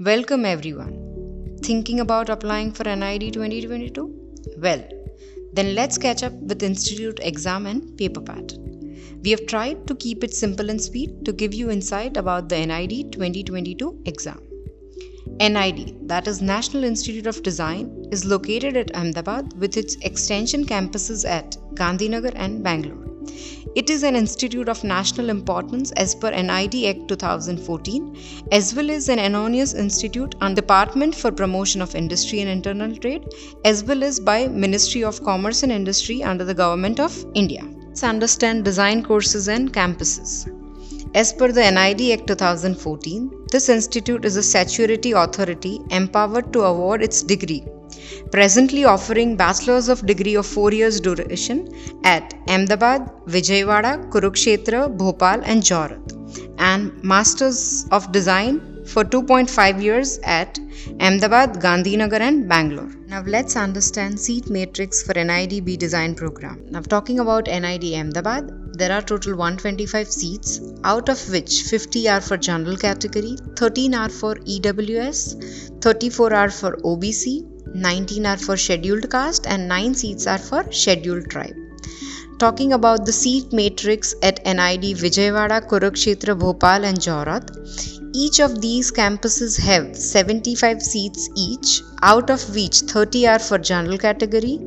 Welcome everyone. Thinking about applying for NID 2022? Well, then let's catch up with Institute exam and paper pattern. We have tried to keep it simple and sweet to give you insight about the NID 2022 exam. NID, that is National Institute of Design, is located at Ahmedabad with its extension campuses at Gandhinagar and Bangalore. It is an institute of national importance as per NID Act 2014, as well as an anonymous institute and Department for Promotion of Industry and Internal Trade, as well as by Ministry of Commerce and Industry under the Government of India. Let's understand design courses and campuses. As per the NID Act 2014, this institute is a statutory authority empowered to award its degree, presently offering Bachelor's of Degree of 4 years duration at Ahmedabad, Vijayawada, Kurukshetra, Bhopal and Jorat, and Masters of Design for 2.5 years at Ahmedabad, Gandhinagar and Bangalore. Now let's understand seat matrix for NIDB design program. Now talking about NID Ahmedabad, there are total 125 seats, out of which 50 are for general category, 13 are for EWS, 34 are for OBC, 19 are for scheduled caste and 9 seats are for scheduled tribe. Talking about the seat matrix at NID Vijayawada, Kurukshetra, Bhopal and Jorat, each of these campuses have 75 seats each, out of which 30 are for general category,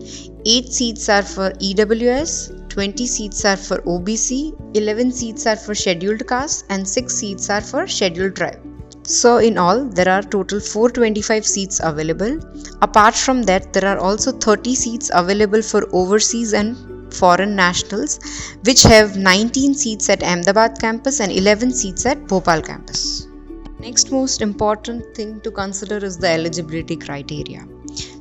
8 seats are for EWS, 20 seats are for OBC, 11 seats are for scheduled caste and 6 seats are for scheduled tribe. So in all, there are total 425 seats available. Apart from that, there are also 30 seats available for overseas and foreign nationals, which have 19 seats at Ahmedabad campus and 11 seats at Bhopal campus. Next most important thing to consider is the eligibility criteria.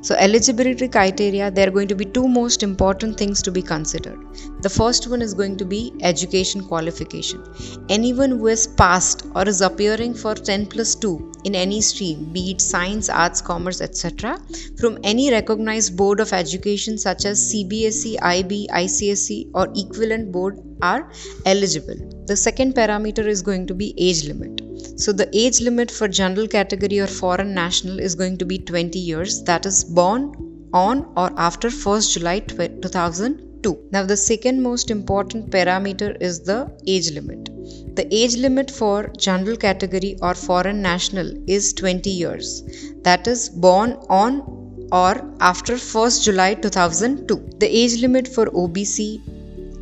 So eligibility criteria, there are going to be two most important things to be considered. The first one is going to be education qualification. Anyone who has passed or is appearing for 10+2 in any stream, be it science, arts, commerce, etc., from any recognized board of education such as CBSE, IB, ICSE or equivalent board are eligible. The second parameter is going to be age limit. So the age limit for general category or foreign national is going to be 20 years, that is born on or after 1st July 2002. Now the second most important parameter is the age limit. The age limit for general category or foreign national is 20 years, that is born on or after 1st July 2002. The age limit for OBC,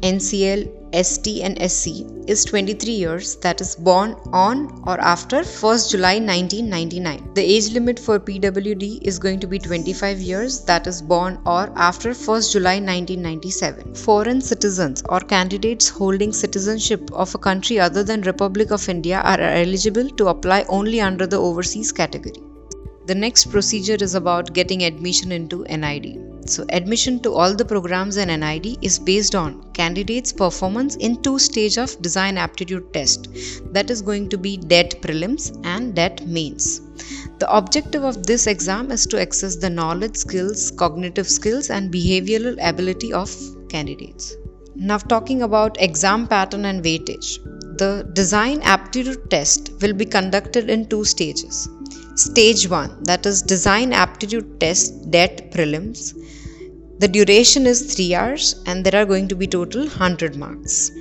NCL, ST and SC is 23 years, that is born on or after 1st July 1999. The age limit for PWD is going to be 25 years, that is born or after 1st July 1997. Foreign citizens or candidates holding citizenship of a country other than Republic of India are eligible to apply only under the overseas category. The next procedure is about getting admission into NID. So admission to all the programs in NID is based on candidates' performance in 2 stages of design aptitude test, that is going to be DET prelims and DET mains. The objective of this exam is to assess the knowledge, skills, cognitive skills and behavioral ability of candidates. Now talking about exam pattern and weightage. The design aptitude test will be conducted in 2 stages. Stage 1, that is Design Aptitude Test DET Prelims. The duration is 3 hours and there are going to be total 100 marks.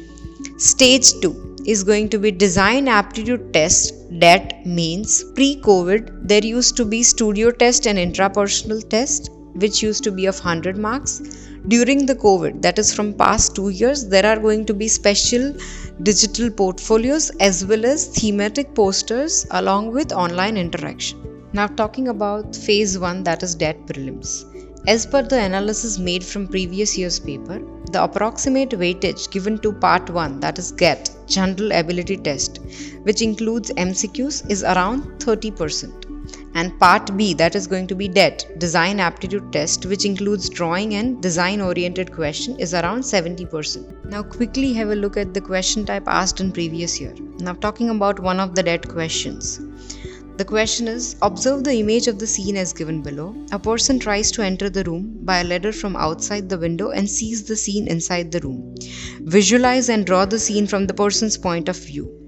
Stage 2 is going to be Design Aptitude Test DET Mains. Pre-COVID, there used to be studio test and intrapersonal test, which used to be of 100 marks. During the COVID, that is from past 2 years, there are going to be special digital portfolios as well as thematic posters along with online interaction. Now talking about phase 1, that is DET prelims. As per the analysis made from previous year's paper, the approximate weightage given to part 1, that is GATE, General Ability Test, which includes MCQs, is around 30%. And part B, that is going to be DET, Design Aptitude Test, which includes drawing and design oriented question, is around 70%. Now quickly have a look at the question type asked in previous year. Now talking about one of the DET questions. The question is, observe the image of the scene as given below. A person tries to enter the room by a ladder from outside the window and sees the scene inside the room. Visualize and draw the scene from the person's point of view.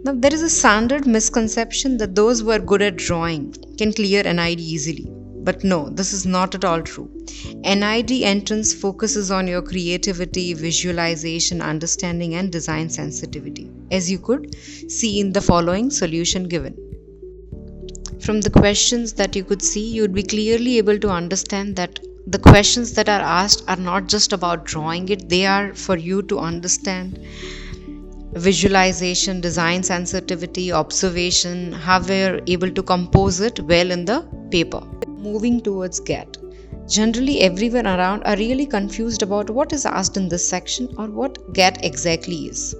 Now, there is a standard misconception that those who are good at drawing can clear NID easily. But no, this is not at all true. NID entrance focuses on your creativity, visualization, understanding, and design sensitivity, as you could see in the following solution given. From the questions that you could see, you would be clearly able to understand that the questions that are asked are not just about drawing it, they are for you to understand visualization, design sensitivity, observation, how we're able to compose it well in the paper. Moving towards GAT. Generally, everyone around are really confused about what is asked in this section or what GAT exactly is.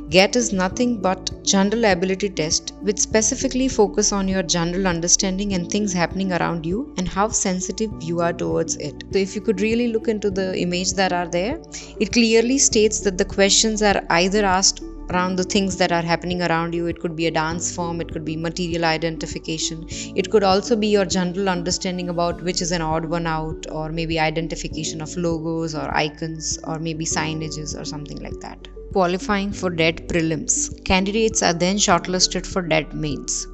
GAT is nothing but general ability test which specifically focus on your general understanding and things happening around you and how sensitive you are towards it. So if you could really look into the image that are there, it clearly states that the questions are either asked around the things that are happening around you. It could be a dance form, it could be material identification, it could also be your general understanding about which is an odd one out, or maybe identification of logos or icons, or maybe signages or something like that. Qualifying for DET prelims. Candidates are then shortlisted for DET mains.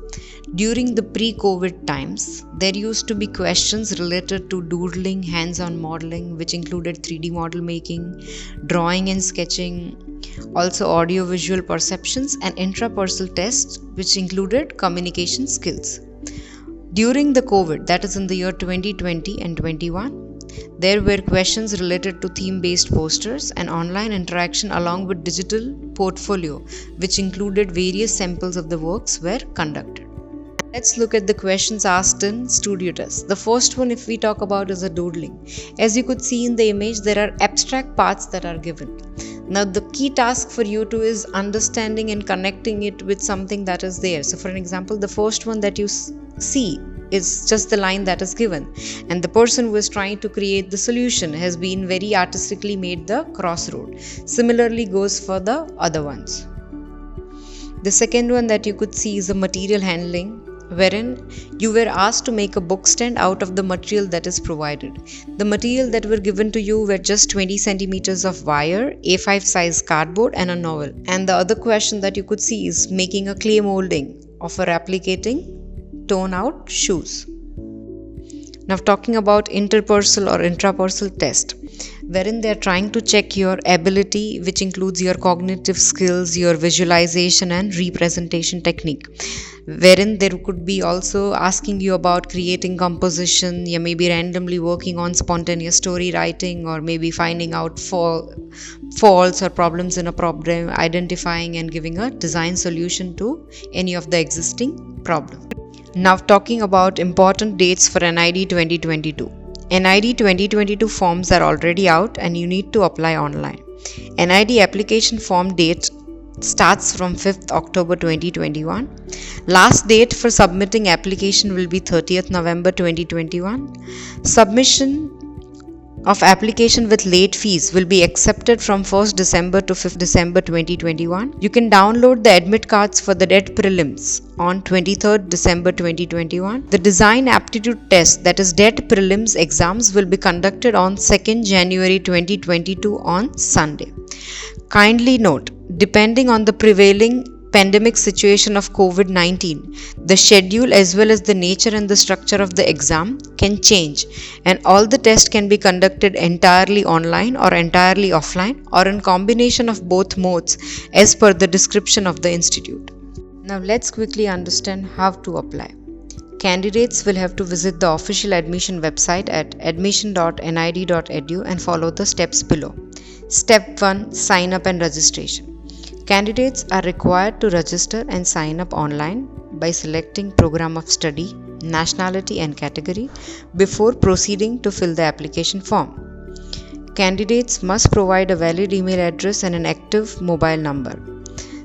During the pre-COVID times, there used to be questions related to doodling, hands-on modeling, which included 3D model making, drawing and sketching, also audio-visual perceptions, and intrapersonal tests, which included communication skills. During the COVID, that is in the year 2020 and 21, there were questions related to theme-based posters and online interaction along with digital portfolio, which included various samples of the works were conducted. Let's look at the questions asked in studio tests. The first one, if we talk about, is a doodling. As you could see in the image, there are abstract parts that are given. Now, the key task for you to is understanding and connecting it with something that is there. So, for an example, the first one that you see is just the line that is given, and the person who is trying to create the solution has been very artistically made the crossroad. Similarly goes for the other ones. The second one that you could see is the material handling, wherein you were asked to make a book stand out of the material that is provided. The material that were given to you were just 20 centimeters of wire, A5 size cardboard, and a novel. And the other question that you could see is making a clay molding of a replicating torn out shoes. Now, talking about interpersonal or intrapersonal test, wherein they are trying to check your ability, which includes your cognitive skills, your visualization and representation technique, wherein there could be also asking you about creating composition, you may be randomly working on spontaneous story writing, or maybe finding out faults or problems in a problem, identifying and giving a design solution to any of the existing problem. Now, talking about important dates for NID 2022. NID 2022 forms are already out and you need to apply online. NID application form date starts from 5th October 2021. Last date for submitting application will be 30th November 2021. Submission of application with late fees will be accepted from 1st December to 5th December 2021. You can download the admit cards for the DET prelims on 23rd December 2021. The design aptitude test, that is DET prelims exams, will be conducted on 2nd January 2022 on Sunday. Kindly note, depending on the prevailing pandemic situation of COVID-19, the schedule as well as the nature and the structure of the exam can change, and all the tests can be conducted entirely online or entirely offline, or in combination of both modes as per the description of the institute. Now let's quickly understand how to apply. Candidates will have to visit the official admission website at admission.nid.edu and follow the steps below. Step 1. Sign up and registration. Candidates are required to register and sign up online by selecting program of study, nationality and category before proceeding to fill the application form. Candidates must provide a valid email address and an active mobile number.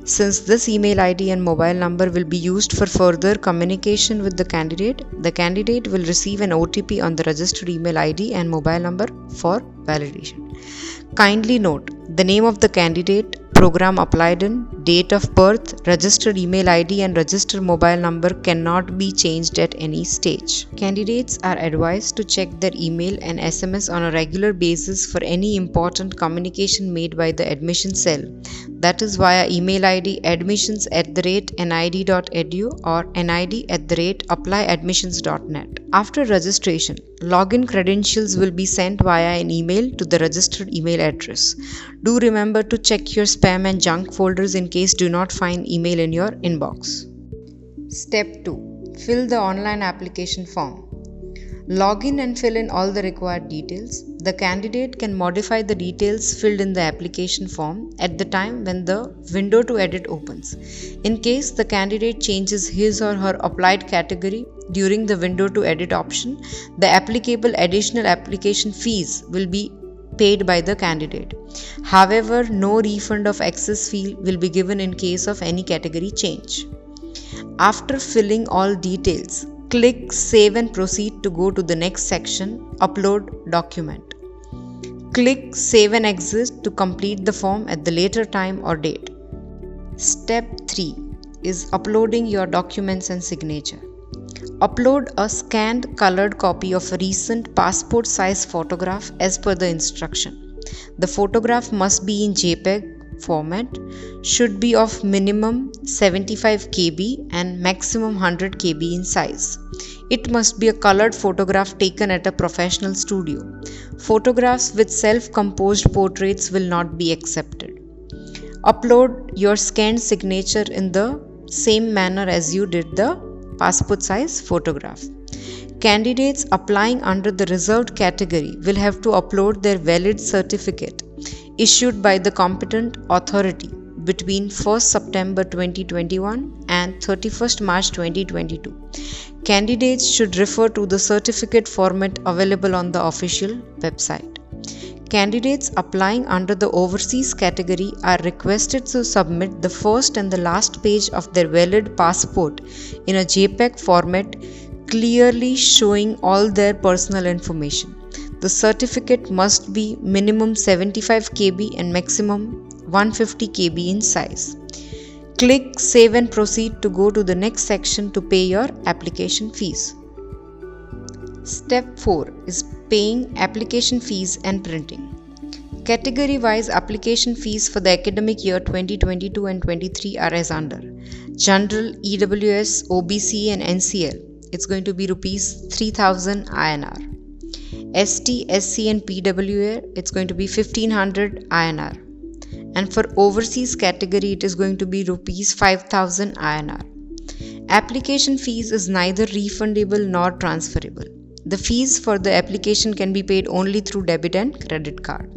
Since this email ID and mobile number will be used for further communication with the candidate will receive an OTP on the registered email ID and mobile number for validation. Kindly note, the name of the candidate, program applied in, date of birth, registered email ID and registered mobile number cannot be changed at any stage. Candidates are advised to check their email and SMS on a regular basis for any important communication made by the admission cell, that is via email ID admissions@nid.edu or nid@applyadmissions.net. After registration, login credentials will be sent via an email to the registered email address. Do remember to check your spam and junk folders in case you do not find email in your inbox. Step 2. Fill the online application form. Log in and fill in all the required details. The candidate can modify the details filled in the application form at the time when the window to edit opens. In case the candidate changes his or her applied category during the window to edit option, the applicable additional application fees will be paid by the candidate. However, no refund of excess fee will be given in case of any category change. After filling all details, click Save and Proceed to go to the next section, Upload Document. Click Save and Exit to complete the form at the later time or date. Step 3 is uploading your documents and signature. Upload a scanned colored copy of a recent passport size photograph as per the instruction. The photograph must be in JPEG format, should be of minimum 75 KB and maximum 100 KB in size. It must be a colored photograph taken at a professional studio. Photographs with self-composed portraits will not be accepted. Upload your scanned signature in the same manner as you did the passport size photograph. Candidates applying under the reserved category will have to upload their valid certificate issued by the competent authority between 1st September 2021 and 31st March 2022. Candidates should refer to the certificate format available on the official website. Candidates applying under the overseas category are requested to submit the first and the last page of their valid passport in a JPEG format clearly showing all their personal information. The certificate must be minimum 75 KB and maximum 150 KB in size. Click Save and Proceed to go to the next section to pay your application fees. Step 4 is paying application fees and printing. Category-wise application fees for the academic year 2022 and 23 are as under. General, EWS, OBC and NCL, it's going to be rupees 3000 INR. ST, SC and PWA, it's going to be 1500 INR. And for overseas category, it is going to be rupees 5000 INR. Application fees is neither refundable nor transferable. The fees for the application can be paid only through debit and credit card.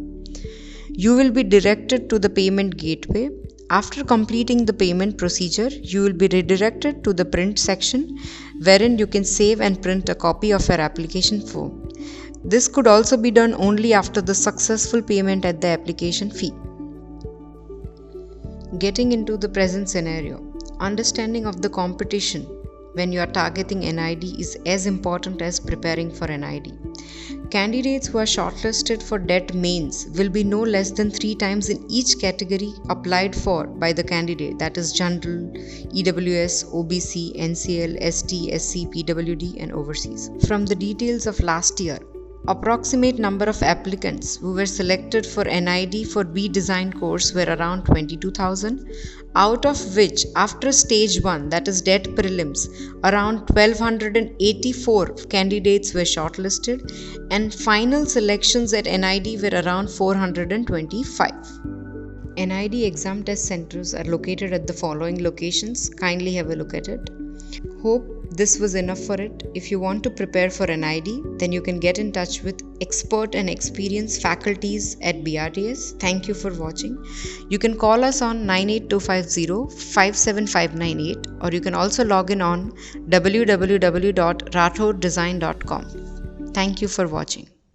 You will be directed to the payment gateway. After completing the payment procedure, you will be redirected to the print section wherein you can save and print a copy of your application form. This could also be done only after the successful payment at the application fee. Getting into the present scenario, understanding of the competition when you are targeting NID is as important as preparing for NID. Candidates who are shortlisted for DET mains will be no less than 3 times in each category applied for by the candidate, that is General, EWS, OBC, NCL, ST, SC, PWD and overseas. From the details of last year, approximate number of applicants who were selected for NID for B Design course were around 22,000, out of which after stage 1, that is DET prelims, around 1284 candidates were shortlisted and final selections at NID were around 425. NID exam test centers are located at the following locations. Kindly have a look at it. Hope this was enough for it. If you want to prepare for NID, then you can get in touch with expert and experienced faculties at BRTS. Thank you for watching. You can call us on 98250-57598 or you can also log in on www.rathoddesign.com. Thank you for watching.